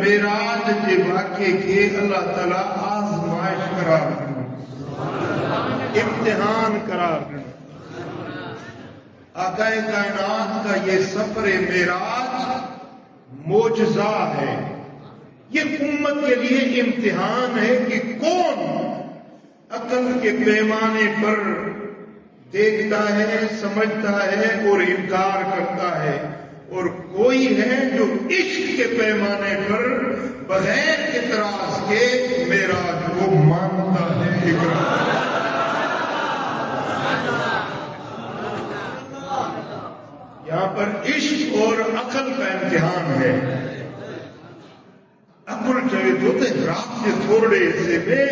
معراج کے واقعے کے اللہ تعالیٰ آزمائش قرار کرنا، امتحان قرار کرنا۔ آقا کائنات کا یہ سفر معراج معجزہ ہے، یہ امت کے لیے امتحان ہے کہ کون عقل کے پیمانے پر دیکھتا ہے، سمجھتا ہے اور انکار کرتا ہے، اور کوئی ہے جو عشق کے پیمانے پر بغیر اعتراض کے معراج کو مانتا ہے، اقرار۔ یہاں پر عشق اور عقل کا امتحان ہے۔ عقل چاہے جو تے رات کے تھوڑے سے میں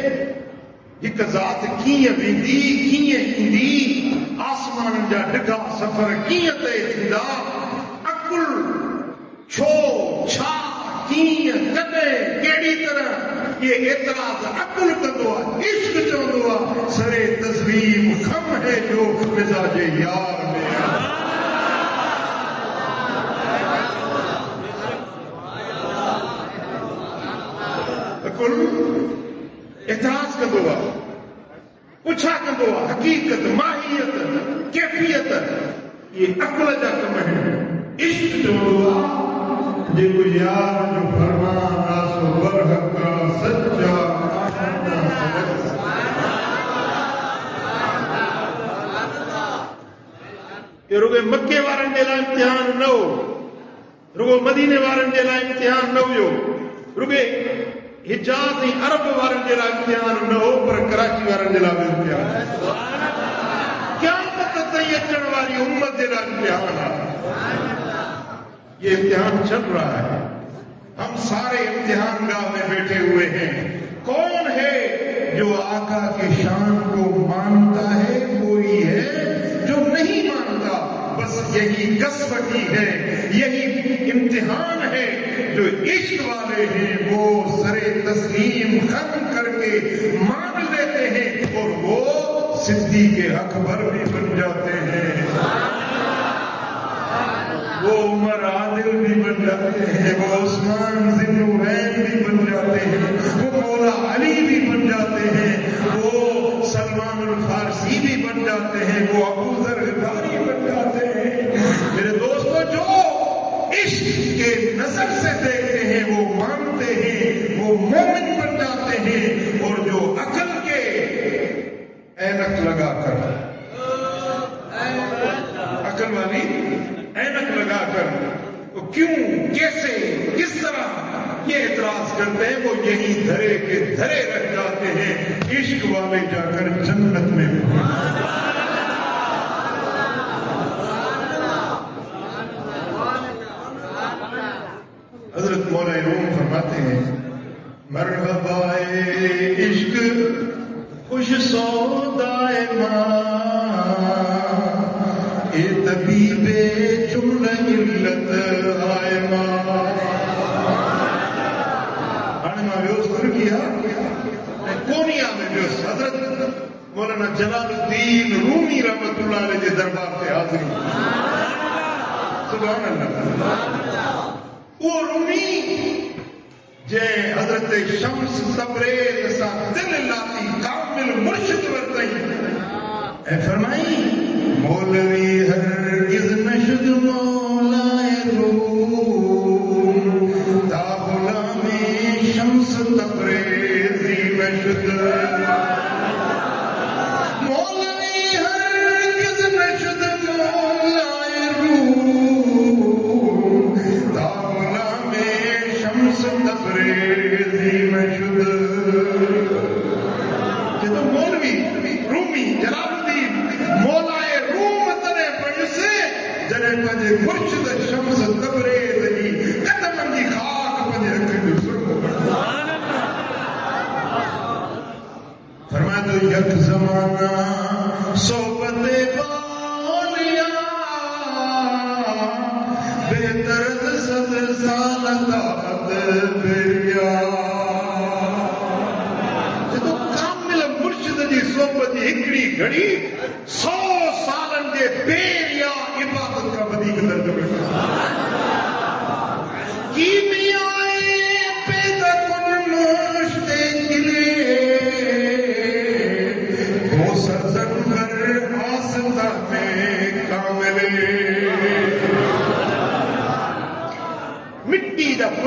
ایک ذات کیے ویندی کیے اندی آسمان جا ڈگا سفر کیے تے تھندا، عقل چھو چھا کیے کدے کیڑی طرح یہ اعتراض عقل کندو آ، عشق چوندو آ، سرے تسلیم خم ہے جو مزاج یار میں۔ اعتراض کندو آ، پوچھا کندو آ، حقیقت ماہیت کیفیت یہ عقل جا کم ہے۔ عشق جو آ جے کو یار جو فرمان آسو برحق کا سچا یہ رگے مکے وارن جے لائے امتحان نہ ہو، رگو مدینے وارن جے لائے امتحان نہ ہو، رگے حجاز عرب وارن جے لائے امتحان نہ ہو، پر کراچی وارن جے لائے امتحان کیا مطلب یہ اچھن والی امت جے لائے امتحان ہے۔ یہ امتحان چل رہا ہے، ہم سارے امتحان گاہ میں بیٹھے ہوئے ہیں۔ کون ہے جو آقا کے شان کو مانتا ہے؟ کوئی ہے جو نہیں مانتا، بس یہی قسمتی ہے، یہی امتحان ہے۔ جو عشق والے ہیں وہ سرے تسلیم خم کر کے مان لیتے ہیں، اور وہ صدیق اکبر بھی بن جاتے ہیں، وہ عمر عادل بھی بن جاتے ہیں، وہ عثمان ذی النورین بھی بن جاتے ہیں، وہ مولا علی بھی بن جاتے ہیں، وہ سلمان الفارسی بھی بن جاتے ہیں، وہ ابو ذر غفاری بن جاتے ہیں۔ میرے دوستو، جو عشق کے نظر سے دیکھتے ہیں وہ مانتے ہیں، وہ مومن بن جاتے ہیں، اور جو عقل کے اینک لگا کر، عقل والی اینک لگا کر وہ کیوں کیسے کس طرح یہ اعتراض کرتے ہیں، وہ یہی دھرے کے دھرے رہ جاتے ہیں۔ عشق والے جا کر جنت میں حضرت مولا روم فرماتے ہیں، مرحبا عشق خوش سودائے ماں، اے طبیب جملہ علت آئے ماں۔ آنے ماں بیوست کر کیا کونیا میں بیوست حضرت مولانا جلال الدین رومی رحمت اللہ علیہ کے دربار سے حاضری۔ سبحان اللہ۔ وہ رومی جے حضرت شمس تبریز سا دل لاتی کامل مرشد ورتائی اے فرمائی، مولوی ہرگز نشد مولائے روم، تا غلام شمس تبریزی نشد۔ مولوی ہرگز نشد مولائے روم، تا غلام شمس تبریزی نشد۔ یہ تو مولوی رومی جلال الدین مولائے روم تنے پڑھ سے جنے پنجے مرشد شمس تبریز جی قدم دی خاک پنجے رکھے جو سرکو فرمایا تو یک زمانہ صحبت بانیا بہتر صد سال داد بریا۔ تو کامل مرشد جی صحبت جی ہکڑی گھڑی 100 سالن کے پیر یا عبادت کا بدیق درد بیٹھا۔ کیمیائے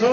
100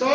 100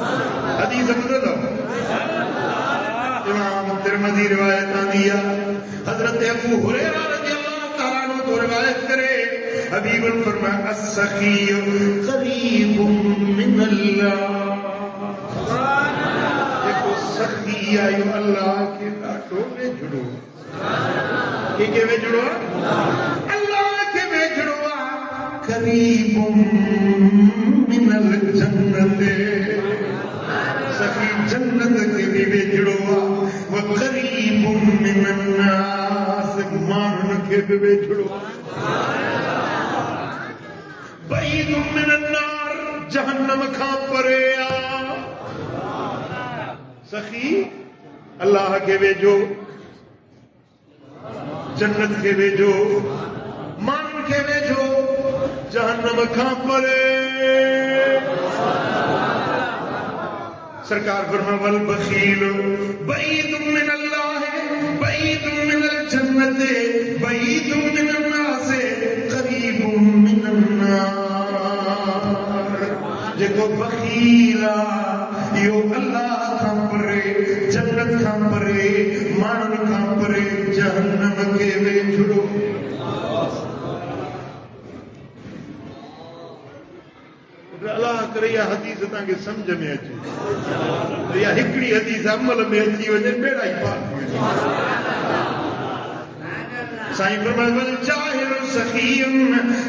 حدیث بدل امام ترمذی روایت آندیا حضرت ابو ہریرہ رضی اللہ تعالیٰ عنہ تو روایت کرے حبیب فرمایا السخی قریب من اللہ دیکھو سخی آئیو اللہ کے ڈاٹوں میں جڑو کہ میں جڑو اللہ کے میں جڑو قریب من الجنت سخی جنت کے بھی جڑو وقریب من الناس مانن کے بھی جڑو بعید من النار جہنم کھا پرے سخی اللہ کے ویجو جنت کے ویجو مان کے ویجو جہنم کھا پرے سرکار فرما والبخیل بعید من اللہ بعید من الجنت بعید من الناس قریب من النار جکو بخیلا یو اللہ کھا پرے جنت کھا پرے مان کھا پرے جہنم کے وے جھڑو اللہ کرے یا حدیث تاکہ سمجھ میں اچے یا ہکڑی حدیث عمل میں اچھی وجہ بیڑا ہی پاک ہوئے سائیں فرمائے والجاہل سخی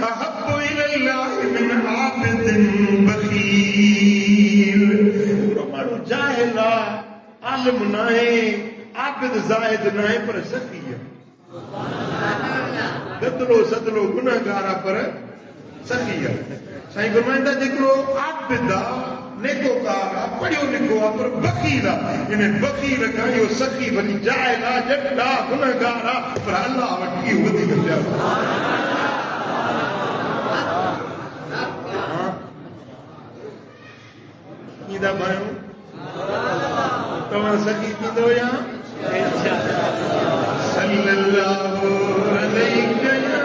احب الی اللہ من عابد بخیل فرمائے جاہل عالم نائے عابد زاہد نائے پر سخی ہے دتلو ستلو گناہگارا پر سخی ہے سائیں فرمائندہ جکلو عابدہ نیکوکارا پڑھیو لکھوا پر بخیلا انہیں بخیل کا یہ سخی بنی جائلہ جٹا گناہگارا پر اللہ وٹی ہوتی کر جاؤ نیدہ بھائیوں تو وہاں سخی کی دو یہاں صلی اللہ علیہ وسلم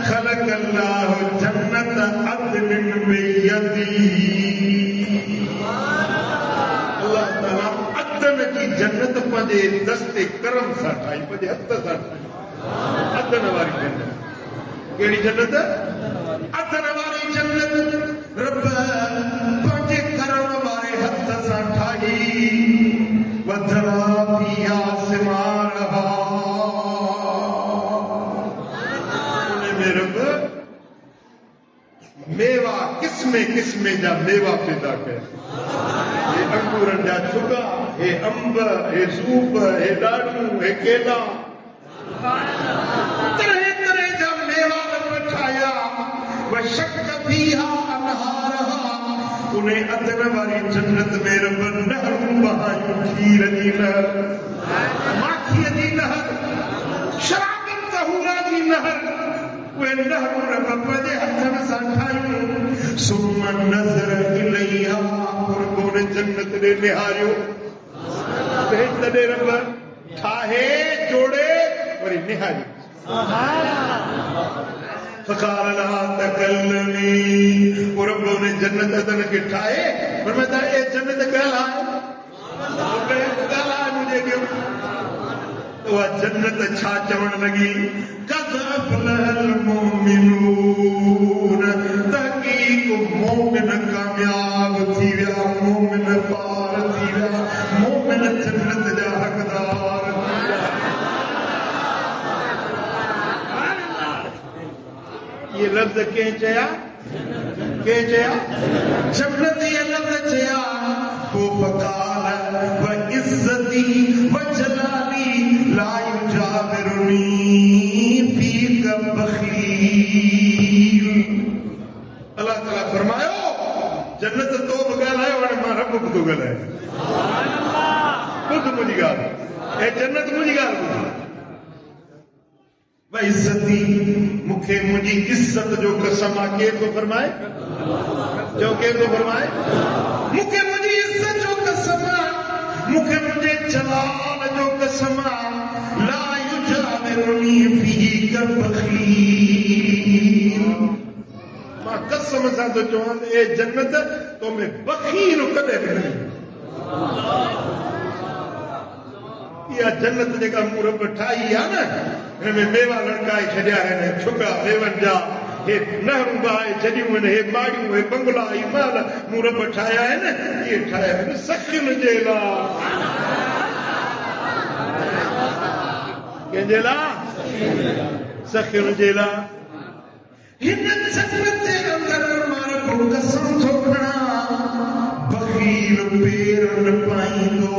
خلق اللہ الجنت عدن بیدی اللہ تعالیٰ عدن کی جنت پجے دست کرم ساٹھائی پجے ہتھ ساٹھائی عدن واری جنت کیڑی جنت عدن واری جنت رب پجے کرم وارے ہتھ ساٹھائی ودھرا پیا سمارہا میوہ قسمے جا میوہ پیدا کر یہ انگورن جا چھگا ہے امب ہے سوپ ہے ڈاڑو ہے کیلا طرح طرح جا میوہ بٹھایا وشک فیہا انہارہا انہیں ادن واری جنت میں رب نہر بہائیں کھیر دی نہر ماکھی دی نہر شرابن طہورا دی نہر وہ نہر رب پجے ہتھن ساٹھائیوں ثم نظر الیہا قربون جنت نے نہاریو بہت دے رب ٹھاہے جوڑے وری نہاری فقال لا تکلمی اور رب نے جنت ادن کے ٹھائے فرماتا اے جنت کہلا کہلا مجھے کیوں وہ جنت چھا چون لگی قد افلح المؤمنون تحقیق مومن کامیاب تھی ویا مومن پار تھی ویا مومن جنت جا حقدار یہ لفظ کہیں چاہیا جنت یہ لفظ چاہیا وہ فقال وعزتی وجہ تو بگالا ہے ماں رب تو گلا ہے خود مجھے گال اے جنت مجھے گال بھائی عزتی مکھے مجھے عزت جو قسم آ کے تو فرمائے جو کہ تو فرمائے مکھے مجھے عزت جو قسم مکھے مجھے جلال جو قسم لا یجاورنی فیہ کبخیل ماں قسم سا تو چوہاں اے جنت تو میں بخیل کدے نہیں یا جنت جگہ مورب ٹھائی ہے نا میں میوا لڑکائی چھڑیا ہے چھکا میون جا یہ نہروں بائے چھڑیوں نے ماڑیوں بنگلا مال مورب ٹھایا ہے نا یہ ٹھایا ہے سخن جیلا کہ جیلا سخن جیلا ہن جنت دے اندر مارا کو قسم تھوکنا بخیل پیر پائیندو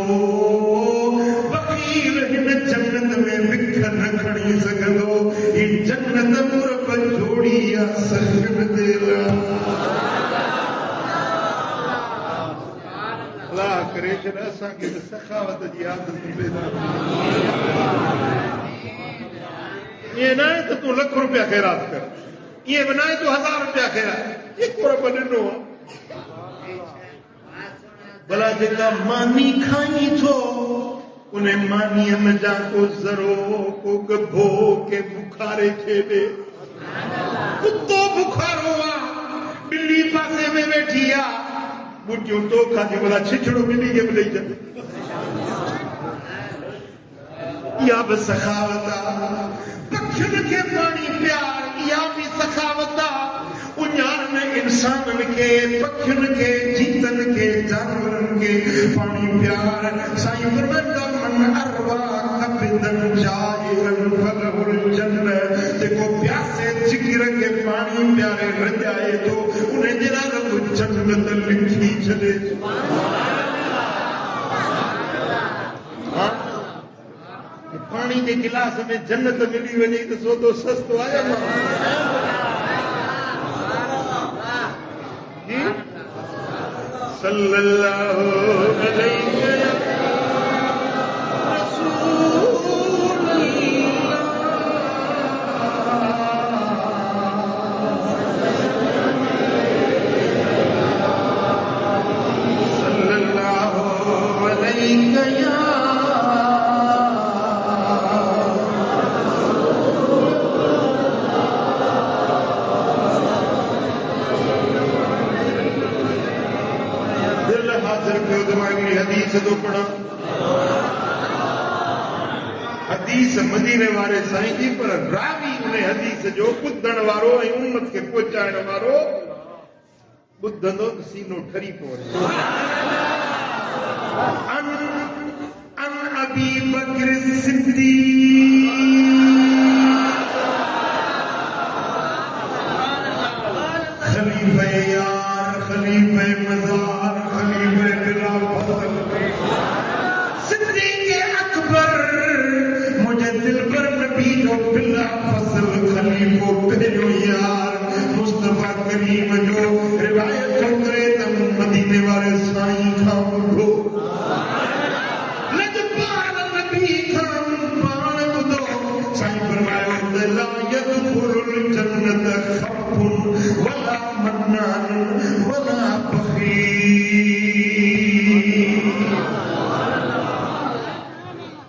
جنت میں بکھر نہ کھڑی سگدو یہ جنت مرب جوڑی یا سخن دیلا اللہ کرے چھنا اساں کے سخاوت جی عادت پیدا یہ نہ ہے تو لکھ روپیہ خیرات کر یہ بنائے تو 1000 روپیہ خیرات یہ کوڑا بننو بلا جگہ مانی کھائی تو انہیں مانی میں جا کو ذرو کو گبھو کے بخارے چھے دے کتو بخار ہوا بلی پاسے میں بیٹھیا بٹیوں تو کھاتی بلا چھچڑو بلی کے بلی جب یا بسخاوتا پکھن کے پانی پیار یا بھی سخاوتا انیار میں انسان کے پکھن کے جیتن کے جانورن کے پانی پیار سائیں فرمائے من اروا کبدن جائرن فلہ الجنت دیکھو پیاسے جگر کے پانی پیارے رجائے تو انہیں جنا رب جنت لکھی چلے پانی کے گلاس میں جنت ملی وجہ تو سو تو سستو آیا صلی اللہ علیہ وسلم حدیث تو پڑھا حدیث مدینے والے سائیں جی پر راوی انہیں حدیث جو بدھن وارو امت کے پہنچائن وارو بدھندو سینو ٹھری پوے ان ابی بکر صدیق خلیفہ یار خلیفہ مزار خلیفہ صدیق اکبر مجھے دل پر نبی جو بلا فصل خلیفہ پہلو یار مصطفیٰ کریم جو روایت کرے تم مدینے والے سائیں کھاؤں گو لجبال نبی کھاؤں پان بدو سائیں فرمائے لا يدخل الجنت خف ولا منان ولا بخیل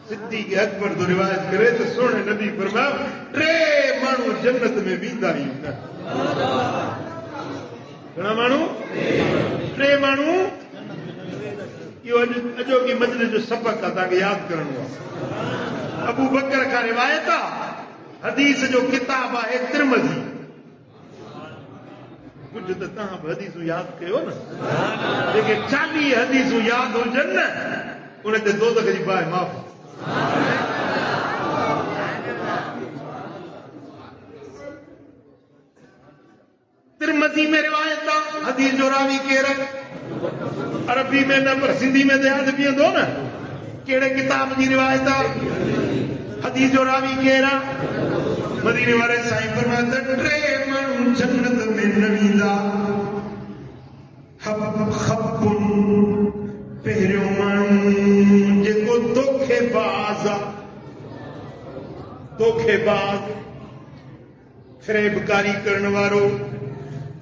صدیق اکبر تو روایت کرے تو سونے نبی فرمایا ٹرے مانو جنت میں ویندا ہی نہ گھنا مانو ٹرے مانو یہ اجو کی مجلس جو سبق تھا کہ یاد کرنو ابو بکر کا روایت حدیث جو کتاب ہے ترمذی کچھ تو تہاں حدیث یاد کیو نا لیکن 40 حدیث یاد ہو جن انہیں تے دوزخ جی باہ معاف ترمذی میں روایت حدیث جو راوی کہہ عربی میں نہ پر سندھی میں دیہات بھی دو نا کیڑے کتاب کی روایت حدیث جو راوی کہہ رہا مدینے والے سائیں فرماتے ٹرے من جنت میں نویلا خبن پہریوں مانو جیکو دھوکھے باز فریب کاری کرن وارو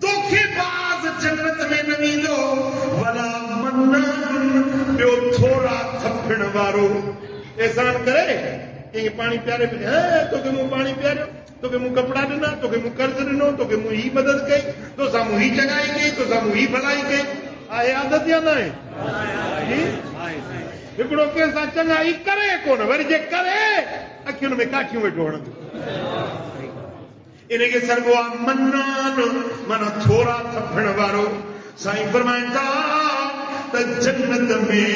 دھوکھے باز جنت میں نہ ویندو ولا منان ٻیو تھوڑا تھپڑ وارو احسان کرے کہ پانی پیارے پہ تو کہ موں پانی پیارو تو کہ موں کپڑا ڈنا تو کہ موں قرض ڈنو تو کہ موں ہی مدد کئی تو ساموں ہی چنگائی کئی تو ساموں ہی بھلائی کئی آئے عادت یا نہ ہے ہکڑو کیسا چنگائی کرے کون وری جے کرے اکھیوں میں کاٹھیوں ویٹھو ہڑندو انہیں کے سرگوا منان منا تھوڑا تھپڑ وارو سائیں فرمائیں تا جنت میں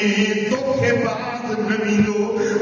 دھوکھے باز نہ ویندو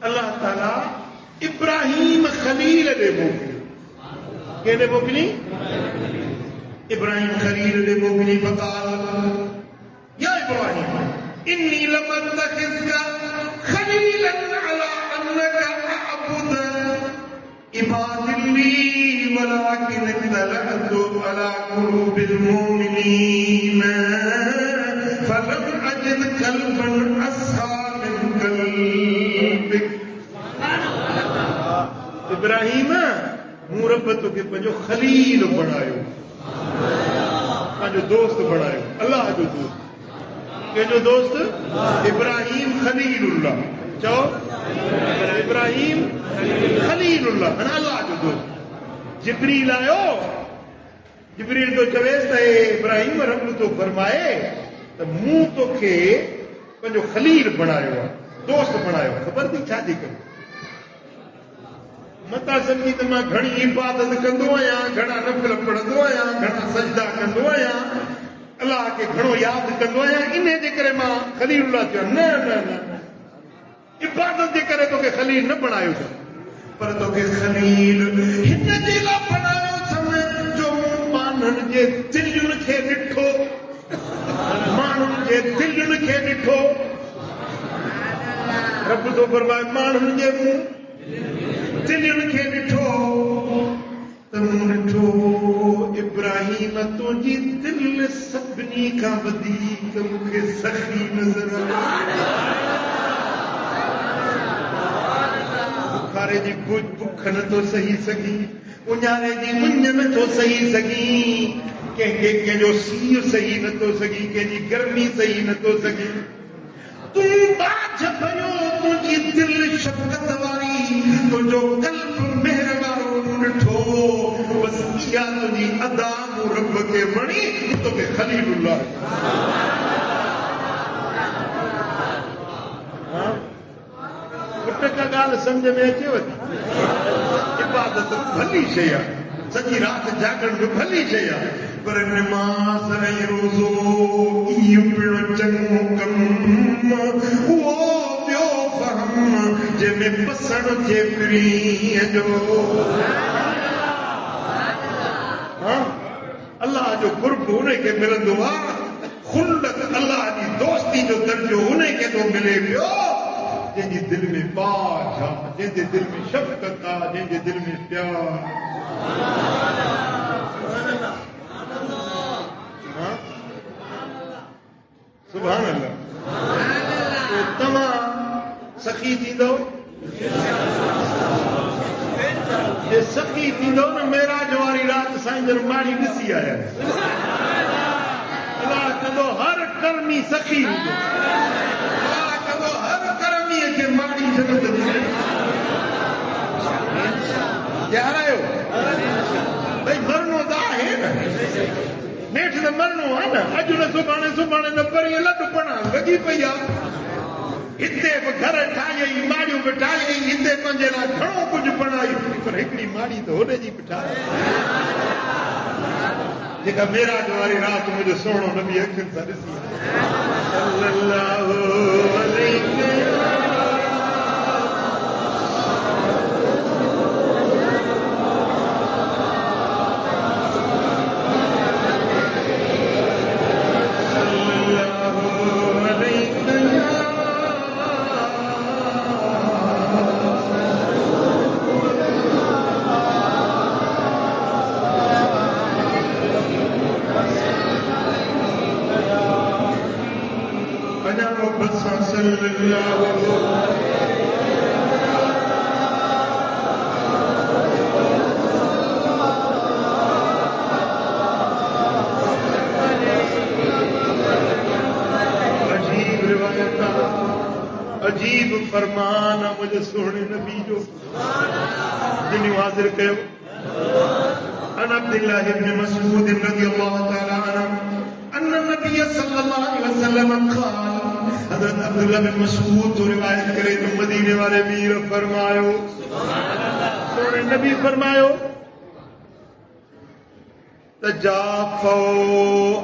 اللہ تعالیٰ ابراہیم خلیل دے موکلی کہنے موکلی ابراہیم خلیل دے موکلی فقال یا ابراہیم انی لم اتخذک خلیلا علی انک اعبد عباد لی ولكن اطلعت على قلوب المؤمنین فلم اجد قلبا اصحى من قلبک ابراہیم موں رب توکے پنجو خلیل بنایو پنجو دوست بنایو اللہ جو دوست کہ جو دوست ابراہیم خلیل اللہ چاہو ابراہیم خلیل اللہ اللہ جو دوست جبریل آیو جبریل تو چویس تا ابراہیم رب تو فرمائے تو موں تو کے پنجو خلیل بنایو دوست بنایو خبر تھی چھا جی کرو متا سمجھی تو میں گھڑی عبادت کندو آیاں گھڑا نفل پڑھندو آیاں گھڑا سجدہ کندو آیاں اللہ کے گھڑو یاد کندو آیاں انہیں جے کرے ماں خلیل اللہ چاہو نہ عبادت جے کرے تو کہ خلیل نہ بنایو جا پر تو کہ خلیل ہن جیلا بنایو سمے جو مانن جے دلن کے ڈٹھو مانن جے دلن کے ڈٹھو رب تو فرمائے مانن جے دلن کے ڈٹھو تم ڈٹھو ابراہیم تجھی دل سبنی کا ودیک مکھے سخی نظر بخارے جی بکھ نہ تو صحیح سگی انجارے جی منج نہ تو صحیح سگی کہ جو سیر صحیح نہ تو سگی کہ جی گرمی صحیح نہ تو سگی تو باج بھیو تجھی دل شفقت واری تو جو قلب مہربانو ڈٹھو بس کیا تجھی ادا رب کے بڑی تو کہ خلیل اللہ پٹ کا گال سمجھ میں اچے وجہ عبادت بھلی شیا سچی رات جاگن بھی بھلی شیا پر نماز رہی روزو ایو پڑ چنگو کم وہ بیو فہم جے میں پسڑ جے پری جو اللہ جو قرب انہیں کے ملندو خلت اللہ کی دوستی جو درجو انہیں کے تو ملے پیو جن جی دل میں باج جن جی دل میں شفقت جن جی دل میں پیار سبحان اللہ تو تمام سخی تھی دو یہ سخی تھی دو نا میرا جواری رات سائن جر ماری نسی آیا اللہ کدو ہر کرمی سخی ہو اللہ کدو ہر کرمی ہے کہ ماری جنت دی کیا رہے ہو بھئی مرنو دا ہے نا میٹھ نہ مرنو ہے نا اجو نہ سبانے نہ پری لڈ پڑا لگی پیا اتنے گھر ٹھائی ماڑیوں بٹھائی اتنے پنجے لا گھڑوں کچھ بنائی پر ہکڑی ماڑی تو ہونے جی بٹھائی جیکا میرا جواری رات مجھے سوڑو نبی اکھن سا رسی صلی اللہ علیہ عجیب فرمان مجھے سونے نبی جو جنہوں حاضر کہو ان عبداللہ ابن مسعود رضی اللہ تعالی عنہ ان النبی صلی اللہ علیہ وسلم قال حضرت عبداللہ بن مسعود تو روایت کرے تو مدینے والے میر فرمایو سونے نبی فرمایو تجافو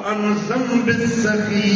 عن ذنب السخی